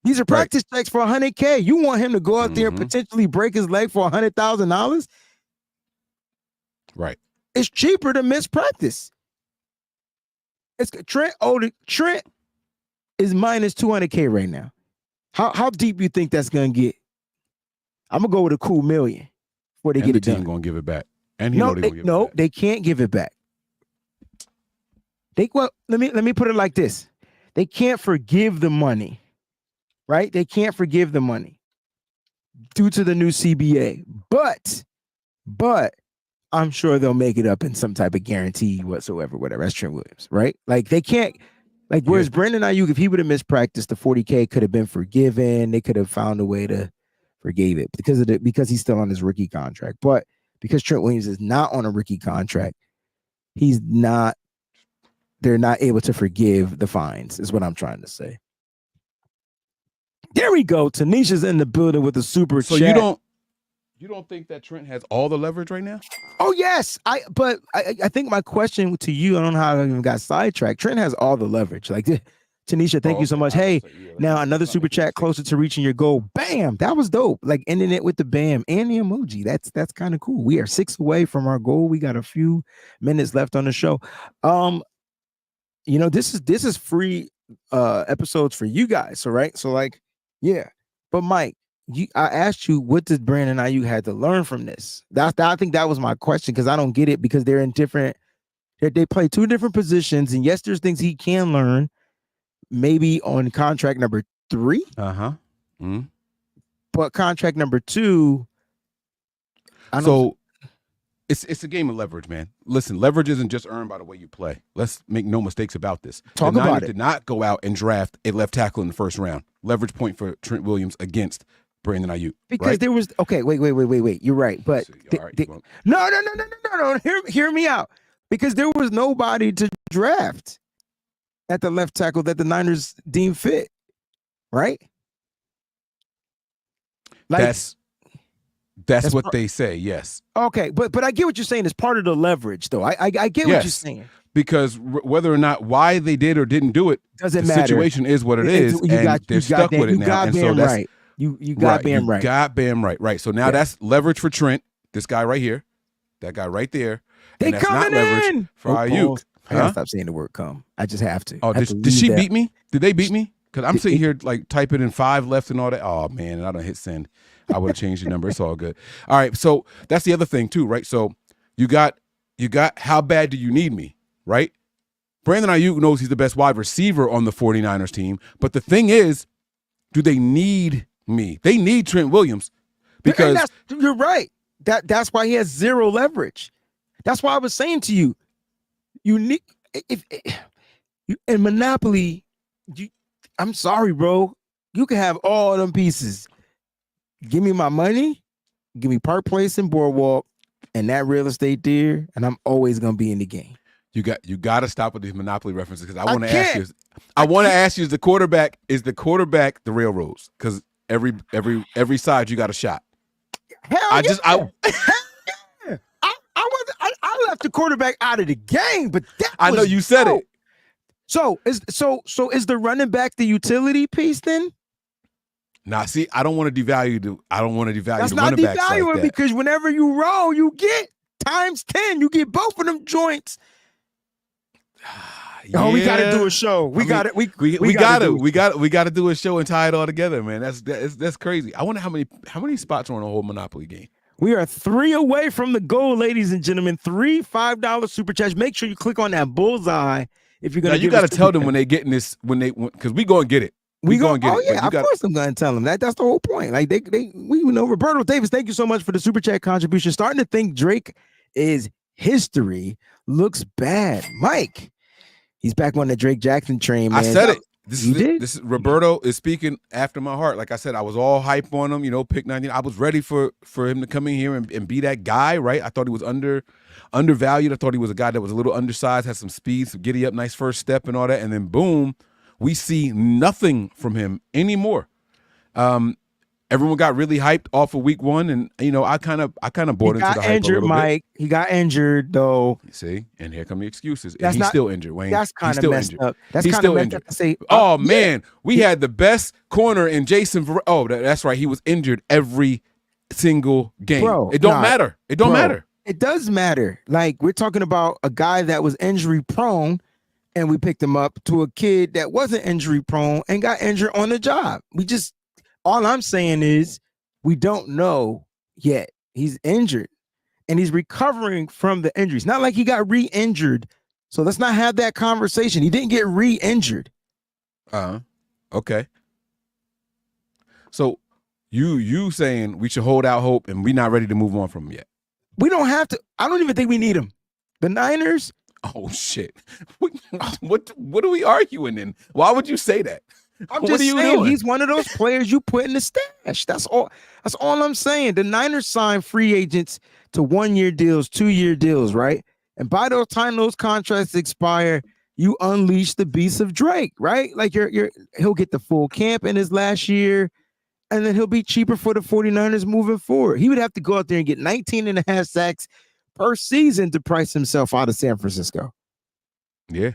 These are practice checks for $100K. You want him to go out there and potentially break his leg for $100,000? Right. It's cheaper to miss practice. Trent is minus $200K right now. How deep you think that's gonna get? I'm gonna go with a cool $1 million before they get it done. The team gonna give it back, and they can't give it back. Let me put it like this: they can't forgive the money, right? They can't forgive the money due to the new CBA, but I'm sure they'll make it up in some type of guarantee whatsoever, whatever. That's Trent Williams, right? Like they can't. Like whereas Brandon Ayuk, if he would have missed practice, the $40K could have been forgiven. They could have found a way to forgive it because he's still on his rookie contract. But because Trent Williams is not on a rookie contract, they're not able to forgive the fines, is what I'm trying to say. There we go. Tanisha's in the building with the super chat. So you don't think that Trent has all the leverage right now? Oh, yes. I think my question to you, I don't know how I even got sidetracked. Trent has all the leverage. Like Tanisha, thank you so okay. much. I was Hey, like, yeah, now let's another not super make any chat mistakes. closer to reaching your goal. Bam! That was dope. Like ending it with the bam and the emoji. That's kind of cool. We are 6 away from our goal. We got a few minutes left on the show. This is free episodes for you guys. All right. So like, yeah. But Mike, I asked you, what did Brandon Ayuk had to learn from this? I think that was my question, because I don't get it, because they're in different. They play 2 different positions, and yes, there's things he can learn. Maybe on contract number 3. Mm-hmm. But contract number 2, it's a game of leverage, man. Listen, leverage isn't just earned by the way you play. Let's make no mistakes about this. Talk the about Niners it. did not go out and draft a left tackle in the first round. Leverage point for Trent Williams against Brandon Ayuk. Because right? there was wait. You're right, but no. Hear me out. Because there was nobody to draft at the left tackle that the Niners deemed fit, right? Like that's what they say. Yes. Okay, but I get what you're saying. It's part of the leverage, though. I get what you're saying. Because whether or not why they did or didn't do it doesn't matter. The situation is what it is, and they're stuck with it now. And so that's right. You got B.A.M right. You got B.A.M right. Right. So now that's leverage for Trent. This guy right here, that guy right there. They and that's not leverage for Ayuk. I gotta stop saying the word "come." I just have to. Oh, did she beat me? Did they beat me? Because I'm sitting here like typing in 5 left and all that. Oh man, and I don't hit send. I would have changed the number. It's all good. All right. So that's the other thing too, right? So you got how bad do you need me, right? Brandon Ayuk knows he's the best wide receiver on the 49ers team. But the thing is, do they need me? They need Trent Williams because you're right. That's why he has 0 leverage. That's why I was saying to you, you need in Monopoly. I'm sorry, bro. You can have all them pieces. Give me my money, give me Park Place and Boardwalk, and that real estate there, and I'm always gonna be in the game. You got to stop with these Monopoly references, because I want to ask you. I want to ask you: is the quarterback the railroads? Because every side you got a shot. Hell yeah. I left the quarterback out of the game, but I know you said it. So is the running back the utility piece then? Nah, see, I don't want to devalue the running backs like that. Because whenever you roll, you get times 10. You get both of them joints. Yeah. Oh, we got to do a show. We got to do a show and tie it all together, man. That's crazy. I wonder how many spots are on a whole Monopoly game. We are 3 away from the goal, ladies and gentlemen. 3 $5 super chats. Make sure you click on that bullseye if you're gonna. Now you got to tell them when they getting this, because we go and get it. We go and get it. Oh yeah, of course I'm gonna tell them that. That's the whole point. Like we know. Roberto Davis, thank you so much for the super chat contribution. Starting to think Drake is history. Looks bad. Mike, he's back on the Drake Jackson train, man. I said it. This is Roberto is speaking after my heart. Like I said, I was all hype on him, pick 19. I was ready for him to come in here and be that guy, right? I thought he was undervalued. I thought he was a guy that was a little undersized, had some speed, some giddy up, nice first step and all that. And then boom, we see nothing from him anymore. Everyone got really hyped off of week 1, and I kind of bought into the hype injured, a little Mike. bit. He got injured though. You see, and here come the excuses. And he's still injured, Wayne. That's kind of messed up. That's he's still injured. Man, we had the best corner in Jason. That's right. He was injured every single game. Bro, it don't matter. It don't matter. It does matter. Like, we're talking about a guy that was injury prone, and we picked him up, to a kid that wasn't injury prone and got injured on the job. All I'm saying is we don't know yet. He's injured and he's recovering from the injuries. Not like he got re-injured. So let's not have that conversation. He didn't get re-injured. Okay. So you saying we should hold out hope and we're not ready to move on from him yet? We don't have to. I don't even think we need him. The Niners. Oh shit. What are we arguing in? Why would you say that? I'm just saying he's one of those players you put in the stash. That's all I'm saying. The Niners sign free agents to 1-year deals, 2-year deals, right? And by the time those contracts expire, you unleash the beast of Drake, right? Like he'll get the full camp in his last year, and then he'll be cheaper for the 49ers moving forward. He would have to go out there and get 19.5 sacks per season to price himself out of San Francisco. Yeah.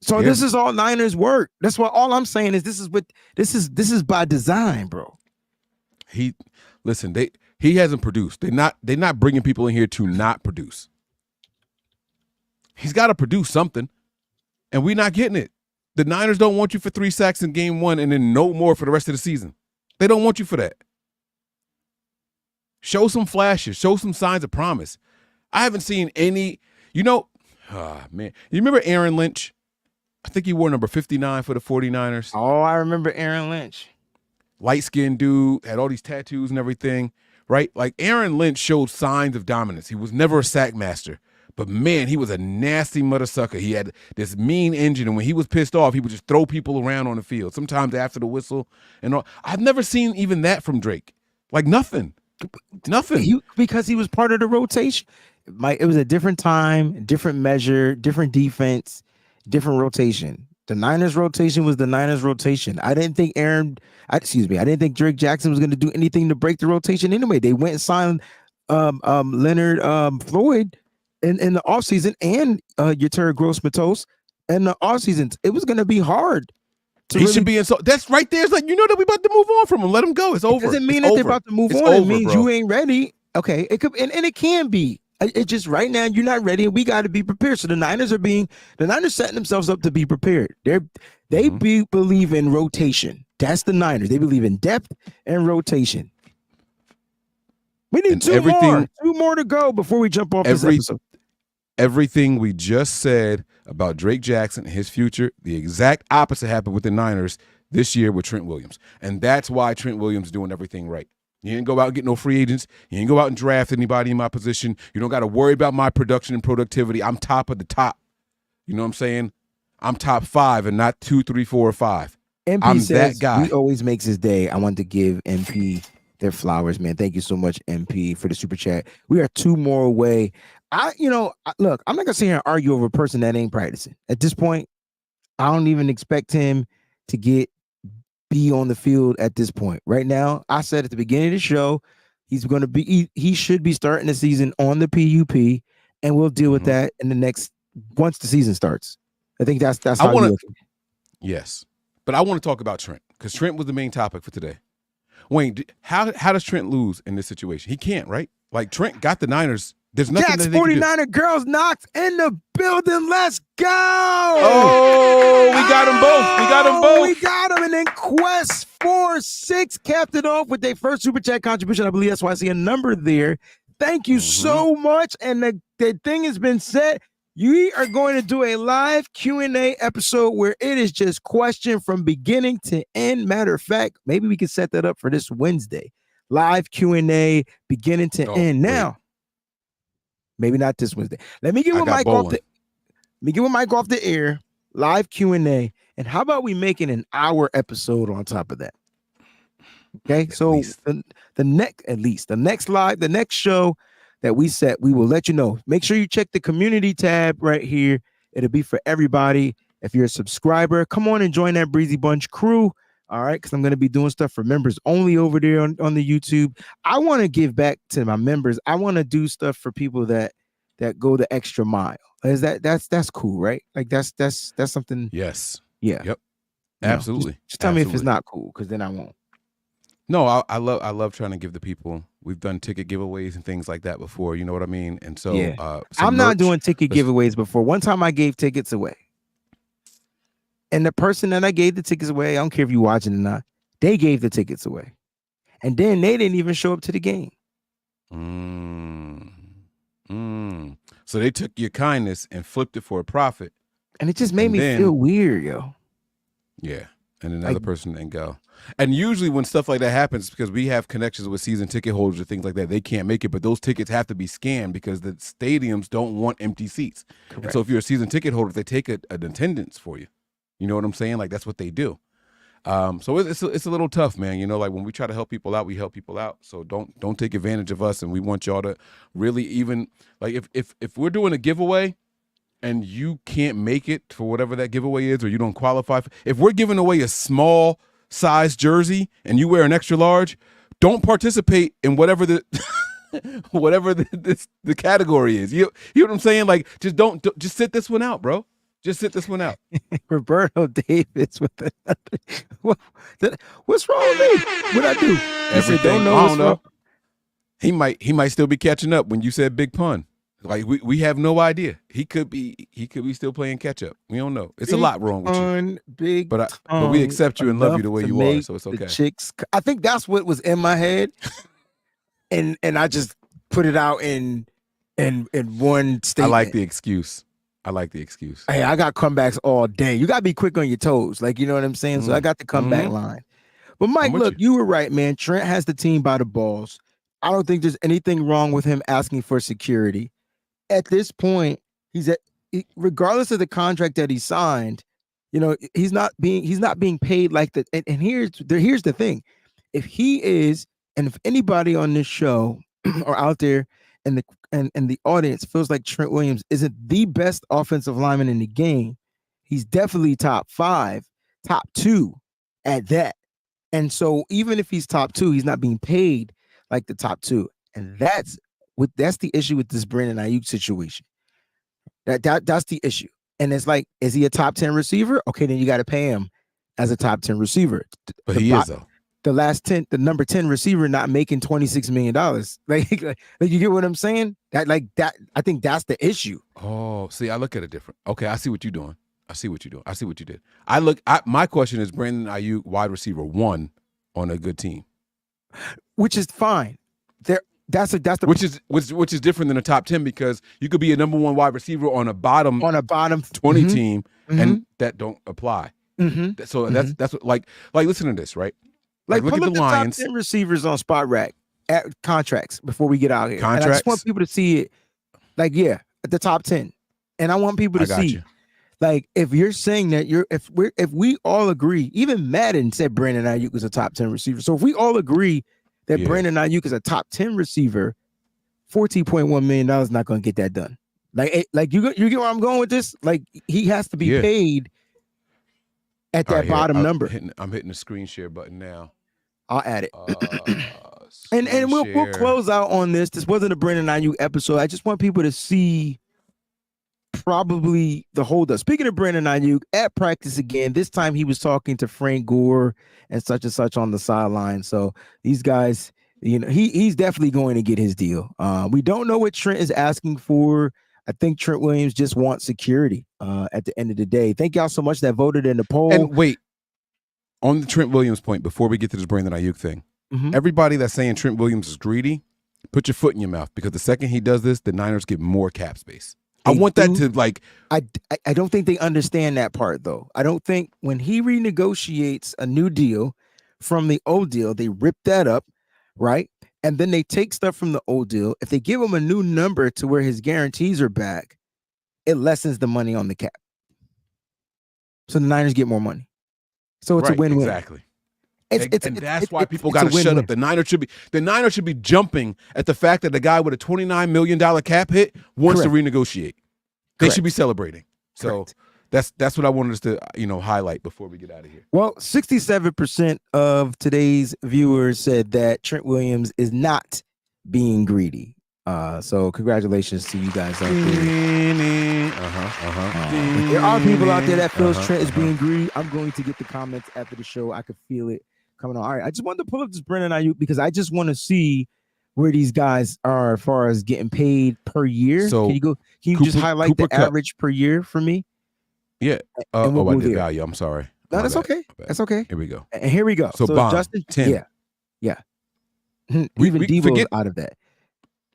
So Yeah. this is all Niners work. That's why all I'm saying is this is by design, bro. He hasn't produced. They're not bringing people in here to not produce. He's got to produce something, and we're not getting it. The Niners don't want you for 3 sacks in game 1 and then no more for the rest of the season. They don't want you for that. Show some flashes. Show some signs of promise. I haven't seen any, man. You remember Aaron Lynch? I think he wore number 59 for the 49ers. Oh, I remember Aaron Lynch. Light-skinned dude, had all these tattoos and everything, right? Like Aaron Lynch showed signs of dominance. He was never a sack master. But, man, he was a nasty mother sucker. He had this mean engine, and when he was pissed off, he would just throw people around on the field, sometimes after the whistle and all. I've never seen even that from Drake. Like nothing. Nothing. Because he was part of the rotation. It was a different time, different measure, different defense, different rotation. The Niners rotation was the Niners rotation. I didn't think Drake Jackson was going to do anything to break the rotation anyway. They went and signed Leonard Floyd in the offseason and Yetur Gross-Matos in the offseason. It was going to be hard. He should be in. So that's right there. It's like, that we about to move on from him. Let him go. It's over. It doesn't mean it's that over. they're about to move it's on. Over, it means bro. you ain't ready. Okay, it could, and it can be. It just right now you're not ready, and we got to be prepared. So the Niners setting themselves up to be prepared. They believe in rotation. That's the Niners. They believe in depth and rotation. We need two more to go before we jump off this episode. Everything we just said about Drake Jackson and his future, the exact opposite happened with the Niners this year with Trent Williams. And that's why Trent Williams is doing everything right. You didn't go out and get no free agents. You didn't go out and draft anybody in my position. You don't got to worry about my production and productivity. I'm top of the top. You know what I'm saying? I'm top 5 and not 2, 3, 4, or 5. MP I'm says that guy. He always makes his day. I want to give MP their flowers, man. Thank you so much, MP, for the super chat. We are 2 more away. Look, I'm not gonna sit here and argue over a person that ain't practicing. At this point, I don't even expect him to be on the field at this point. Right now, I said at the beginning of the show, he's going to be. He should be starting the season on the PUP, and we'll deal with that in the next once the season starts. I think that's how I want to. Yes, but I want to talk about Trent because Trent was the main topic for today. Wayne, how does Trent lose in this situation? He can't, right? Like Trent got the Niners. There's nothing Jack's that they 49er girls knocked in the building. Let's go. Oh, we got them both. We got them. And then Quest 46 capped it off with their first super chat contribution. I believe that's why I see a number there. Thank you so much. And the thing has been set. We are going to do a live Q&A episode where it is just question from beginning to end. Matter of fact, maybe we can set that up for this Wednesday. Live Q&A beginning to end. Now, maybe not this Wednesday. Let me get with Mike off the air. Live Q&A, and how about we make it an hour episode on top of that? Okay, so the next show that we set, we will let you know. Make sure you check the community tab right here. It'll be for everybody. If you're a subscriber, come on and join that Breezy Bunch crew. All right, because I'm going to be doing stuff for members only over there on the YouTube. I want to give back to my members. I want to do stuff for people that go the extra mile. That's cool, right? Like that's something. Yes. Yeah. Yep. Absolutely. Just tell me if it's not cool, because then I won't. No, I love trying to give the people. We've done ticket giveaways and things like that before. You know what I mean? And so I'm not doing ticket giveaways before. One time I gave tickets away. And the person that I gave the tickets away, I don't care if you're watching or not, they gave the tickets away. And then they didn't even show up to the game. So they took your kindness and flipped it for a profit. And it just made me feel weird, yo. Yeah. And another person didn't go. And usually when stuff like that happens, because we have connections with season ticket holders or things like that, they can't make it, but those tickets have to be scanned because the stadiums don't want empty seats. And so if you're a season ticket holder, they take an attendance for you. You know what I'm saying? Like that's what they do. So it's a little tough, man. You know, like when we try to help people out, we help people out. So don't take advantage of us. And we want y'all to really even like if we're doing a giveaway and you can't make it for whatever that giveaway is, or you don't qualify if we're giving away a small size jersey and you wear an extra large, don't participate in whatever the the category is. You know what I'm saying? Like just just sit this one out, bro. Just sit this one out. Roberto Davis with another. What's wrong with me? What I do? Everything. I don't know. He might still be catching up when you said big pun. Like we have no idea. He could be still playing catch up. We don't know. It's big a lot wrong with you. But we accept you and love you the way you are, so it's okay. Chicks, I think that's what was in my head, and I just put it out in one statement. I like the excuse. Hey, I got comebacks all day. You gotta be quick on your toes, like you know what I'm saying. So I got the comeback line. But Mike, look, you were right, man. Trent has the team by the balls. I don't think there's anything wrong with him asking for security. At this point, regardless of the contract that he signed, you know, he's not being paid like the. And here's the thing: if he is, and if anybody on this show or out there and the audience feels like Trent Williams isn't the best offensive lineman in the game, he's definitely top 5, top 2 at that. And so even if he's top 2, he's not being paid like the top 2. And that's the issue with this Brandon Ayuk situation. That's the issue. And it's like, is he a top 10 receiver? Okay, then you got to pay him as a top 10 receiver. But he is though. The number 10 receiver not making $26 million. Like you get what I'm saying? I think that's the issue. Oh, see, I look at it different. Okay, I see what you're doing. I see what you did. My question is Brandon Ayuk, wide receiver 1 on a good team. Which is fine. That's which is different than a top 10 because you could be a number 1 wide receiver on a bottom 20 team and that don't apply. So that's what, like listen to this, right? Like look pull at up the Lions. Top 10 receivers on Spot Rack at contracts before we get out here. Contracts. And I just want people to see it. Like at the top 10, and I want people to see. You. Like if you're saying that if we all agree, even Madden said Brandon Ayuk was a top 10 receiver. So if we all agree that Brandon Ayuk is a top 10 receiver, $14.1 million is not going to get that done. Like you get where I'm going with this? Like he has to be paid at that bottom number. I'm hitting the screen share button now. I'll add it. And we'll close out on this. This wasn't a Brandon Ayuk episode. I just want people to see probably the holdup. Speaking of Brandon Ayuk, at practice again, this time he was talking to Frank Gore and such on the sideline. So these guys, you know, he's definitely going to get his deal. We don't know what Trent is asking for. I think Trent Williams just wants security at the end of the day. Thank y'all so much that voted in the poll. And wait, on the Trent Williams point, before we get to this Brandon Ayuk thing, everybody that's saying Trent Williams is greedy, put your foot in your mouth because the second he does this, the Niners get more cap space. I want that to like. I don't think they understand that part though. I don't think when he renegotiates a new deal from the old deal, they rip that up, right? And then they take stuff from the old deal. If they give him a new number to where his guarantees are back, it lessens the money on the cap. So the Niners get more money. So it's a win-win. Exactly. And that's why people got to shut up. The Niners should be jumping at the fact that the guy with a $29 million cap hit wants to renegotiate. They should be celebrating. So that's what I wanted us to highlight before we get out of here. Well, 67% of today's viewers said that Trent Williams is not being greedy. So congratulations to you guys out there. There are people out there that feels Trent is being greedy. I'm going to get the comments after the show. I could feel it coming on. All right, I just wanted to pull up this Brandon Ayuk because I just want to see where these guys are as far as getting paid per year. So can you just highlight the average per year for me? Yeah. I did value. I'm sorry. No, that's okay. That's okay. Here we go. And here we go. So B.A.M, Justin, 10. Yeah. Even Devo's out of that.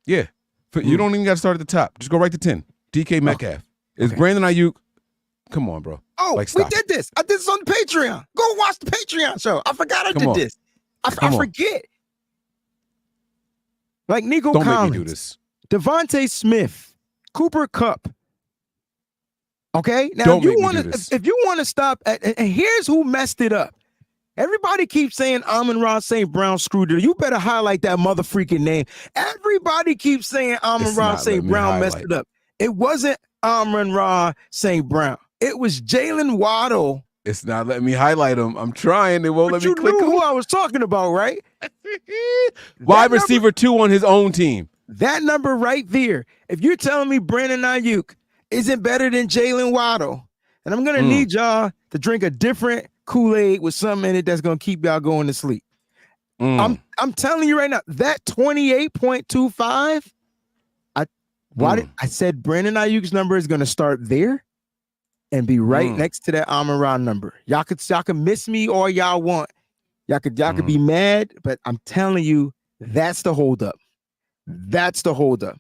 Yeah. You don't even got to start at the top. Just go right to 10. DK Metcalf. Is Brandon Ayuk? Come on, bro. Oh, we did this. I did this on the Patreon. Go watch the Patreon show. I forgot I did this. I forget. Like Nico Collins. Don't make me do this. Devontae Smith. Cooper Kupp. Okay? Now, if you want to stop, and here's who messed it up. Everybody keeps saying Amon-Ra St. Brown screwed it. You better highlight that motherfreaking name. Everybody keeps saying Amon-Ra St. Brown messed it up. It wasn't Amon-Ra St. Brown. It was Jalen Waddle. It's not letting me highlight him. I'm trying. It won't let me click him. You knew who I was talking about, right? Wide receiver 2 on his own team. That number right there. If you're telling me Brandon Ayuk isn't better than Jalen Waddle, And I'm going to need y'all to drink a different Kool-Aid with something in it that's going to keep y'all going to sleep. I'm telling you right now, that 28.25, I said Brandon Ayuk's number is going to start there and be right next to that Amon-Ra number. Y'all can miss me all y'all want. Y'all could be mad, but I'm telling you, that's the holdup. That's the holdup.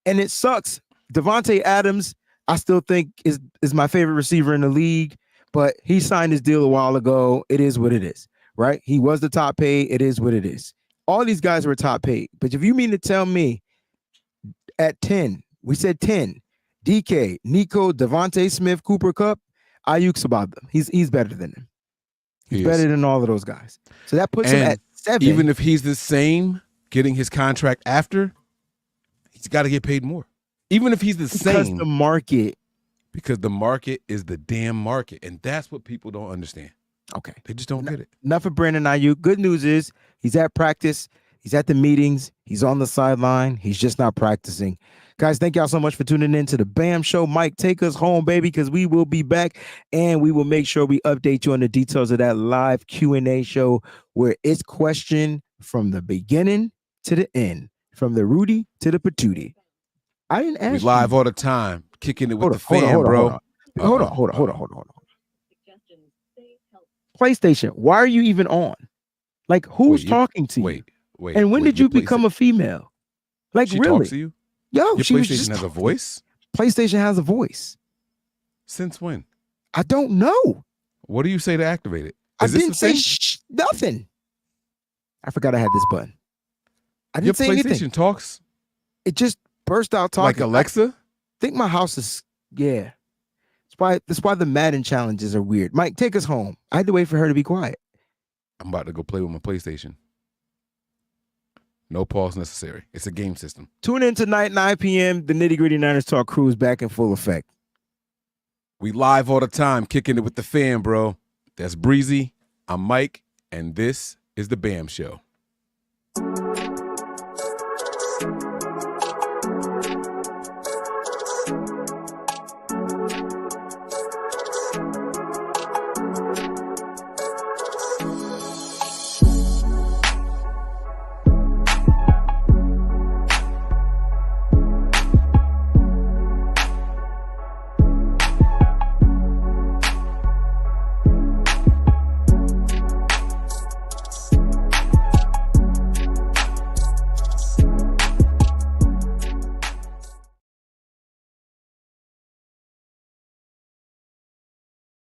And it sucks. Devontae Adams, I still think is my favorite receiver in the league, but he signed his deal a while ago. It is what it is, right? He was the top paid. It is what it is. All these guys were top paid. But if you mean to tell me at 10, we said 10, DK, Nico, Devontae Smith, Cooper Kupp, Ayuk's above them. He's better than them. He's better than all of those guys. So that puts him at 7. Even if he's the same, getting his contract after, he's got to get paid more. Even if he's the same. Because the market is the damn market. And that's what people don't understand. Okay. They just don't get it. Enough of Brandon Ayuk. Good news is he's at practice. He's at the meetings. He's on the sideline. He's just not practicing. Guys, thank y'all so much for tuning in to the BAM show. Mike, take us home, baby, because we will be back and we will make sure we update you on the details of that live Q&A show where it's question from the beginning to the end, from the Rudy to the Patootie. I didn't ask you. We live all the time, kicking it with the fan, bro. Hold on. PlayStation, why are you even on? Like, who's talking to you? Wait. And when did you become a female? Like, she really? Talks to you? Yo, your she PlayStation was just has a voice? PlayStation has a voice. Since when? I don't know. What do you say to activate it? I didn't say nothing. I forgot I had this button. I didn't say anything. Your PlayStation talks? It just burst out talking. Like Alexa? I think my house is, yeah. That's why the Madden challenges are weird. Mike, take us home. I had to wait for her to be quiet. I'm about to go play with my PlayStation. No pause necessary. It's a game system. Tune in tonight, 9 p.m. The Nitty Gritty Niners Talk crew is back in full effect. We live all the time, kicking it with the fan, bro. That's Breezy. I'm Mike, and this is the BAM Show.